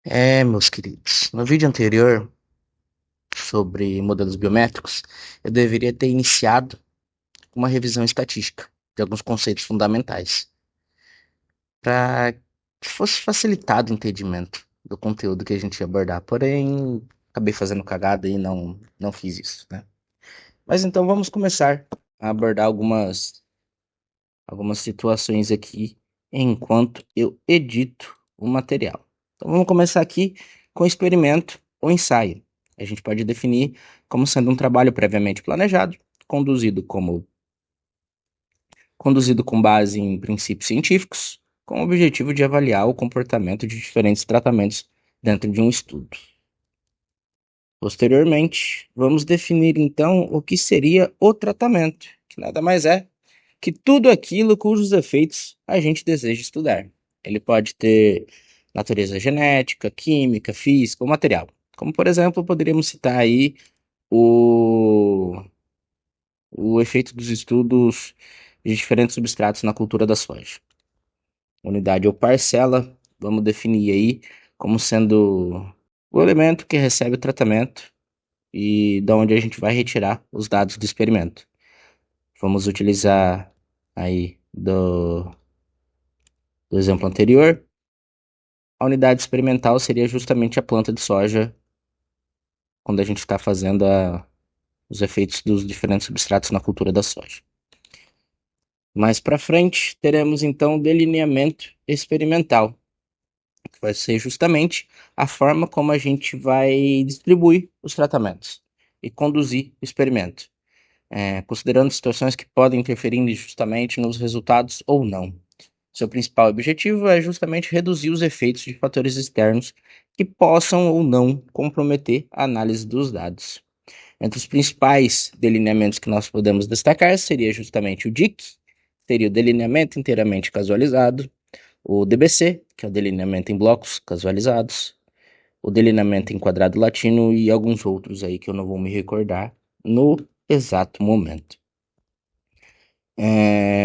Meus queridos, no vídeo anterior sobre modelos biométricos, eu deveria ter iniciado uma revisão estatística de alguns conceitos fundamentais, para que fosse facilitado o entendimento do conteúdo que a gente ia abordar. Porém, acabei fazendo cagada e não fiz isso, né? Mas então vamos começar a abordar algumas situações aqui enquanto eu edito o material. Então vamos começar aqui com o experimento ou ensaio. A gente pode definir como sendo um trabalho previamente planejado, conduzido conduzido com base em princípios científicos, com o objetivo de avaliar o comportamento de diferentes tratamentos dentro de um estudo. Posteriormente, vamos definir então o que seria o tratamento, que nada mais é que tudo aquilo cujos efeitos a gente deseja estudar. Ele pode ter natureza genética, química, física ou material. Como, por exemplo, poderíamos citar aí o, o efeito dos estudos de diferentes substratos na cultura da soja. Unidade ou parcela, vamos definir aí como sendo o elemento que recebe o tratamento e da onde a gente vai retirar os dados do experimento. Vamos utilizar aí do exemplo anterior. A unidade experimental seria justamente a planta de soja, quando a gente está fazendo os efeitos dos diferentes substratos na cultura da soja. Mais para frente, teremos então o delineamento experimental, que vai ser justamente a forma como a gente vai distribuir os tratamentos e conduzir o experimento, considerando situações que podem interferir justamente nos resultados ou não. Seu principal objetivo é justamente reduzir os efeitos de fatores externos que possam ou não comprometer a análise dos dados. Entre os principais delineamentos que nós podemos destacar seria justamente o DIC, seria o delineamento inteiramente casualizado, o DBC, que é o delineamento em blocos casualizados, o delineamento em quadrado latino e alguns outros aí que eu não vou me recordar no exato momento.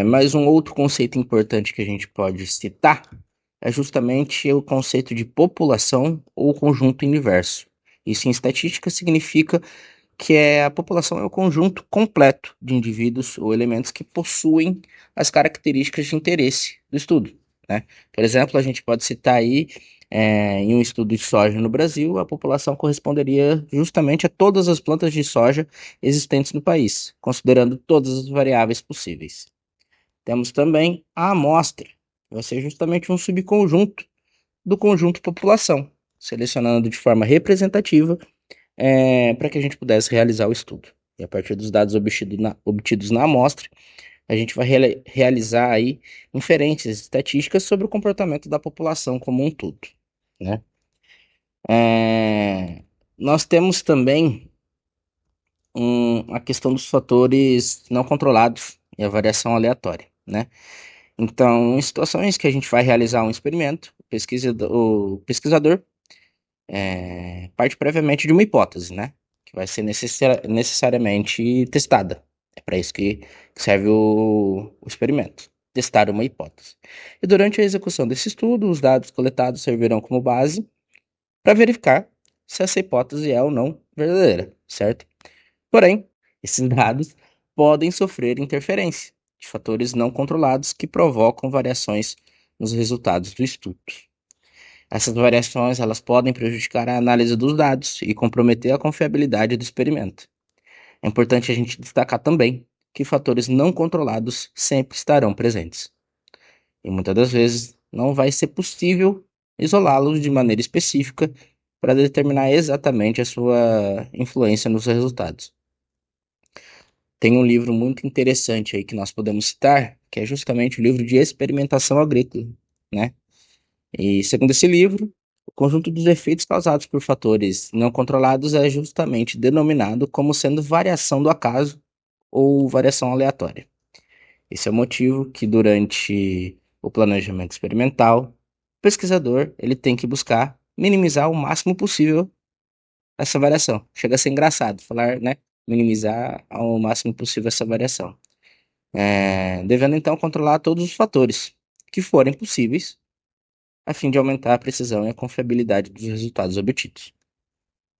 Mas um outro conceito importante que a gente pode citar é justamente o conceito de população ou conjunto inverso. Isso em estatística significa que a população é o conjunto completo de indivíduos ou elementos que possuem as características de interesse do estudo, né? Por exemplo, a gente pode citar aí, em um estudo de soja no Brasil, a população corresponderia justamente a todas as plantas de soja existentes no país, considerando todas as variáveis possíveis. Temos também a amostra, que vai ser justamente um subconjunto do conjunto população, selecionando de forma representativa para que a gente pudesse realizar o estudo. E a partir dos dados obtidos na amostra, a gente vai realizar aí inferências estatísticas sobre o comportamento da população como um todo, né? É, Nós temos também a questão dos fatores não controlados e a variação aleatória, né? Então, em situações que a gente vai realizar um experimento, o pesquisador parte previamente de uma hipótese, né? Que vai ser necessariamente testada. É para isso que serve o experimento. Testar uma hipótese. E durante a execução desse estudo, os dados coletados servirão como base para verificar se essa hipótese é ou não verdadeira, certo? Porém, esses dados podem sofrer interferência de fatores não controlados que provocam variações nos resultados do estudo. Essas variações elas podem prejudicar a análise dos dados e comprometer a confiabilidade do experimento. É importante a gente destacar também que fatores não controlados sempre estarão presentes. E muitas das vezes não vai ser possível isolá-los de maneira específica para determinar exatamente a sua influência nos resultados. Tem um livro muito interessante aí que nós podemos citar, que é justamente o livro de experimentação agrícola, né? E segundo esse livro, o conjunto dos efeitos causados por fatores não controlados é justamente denominado como sendo variação do acaso ou variação aleatória. Esse é o motivo que durante o planejamento experimental, o pesquisador ele tem que buscar minimizar o máximo possível essa variação. Chega a ser engraçado falar, né? Minimizar ao máximo possível essa variação. Devendo então controlar todos os fatores que forem possíveis a fim de aumentar a precisão e a confiabilidade dos resultados obtidos.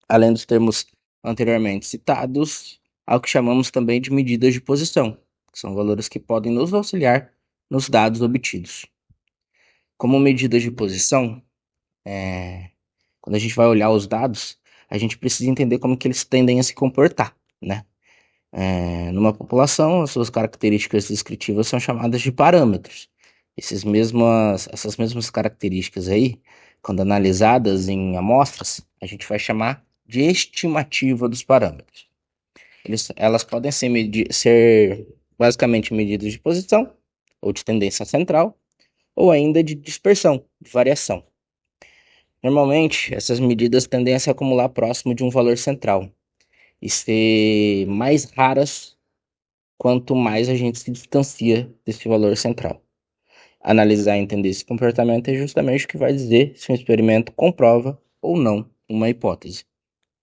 Além dos termos anteriormente citados, há o que chamamos também de medidas de posição, que são valores que podem nos auxiliar nos dados obtidos. Como medidas de posição, quando a gente vai olhar os dados, a gente precisa entender como que eles tendem a se comportar, né? Numa população, as suas características descritivas são chamadas de parâmetros. Essas mesmas características aí, quando analisadas em amostras, a gente vai chamar de estimativa dos parâmetros. Elas podem ser basicamente medidas de posição, ou de tendência central, ou ainda de dispersão, de variação. Normalmente, essas medidas tendem a se acumular próximo de um valor central e ser mais raras quanto mais a gente se distancia desse valor central. Analisar e entender esse comportamento é justamente o que vai dizer se um experimento comprova ou não uma hipótese.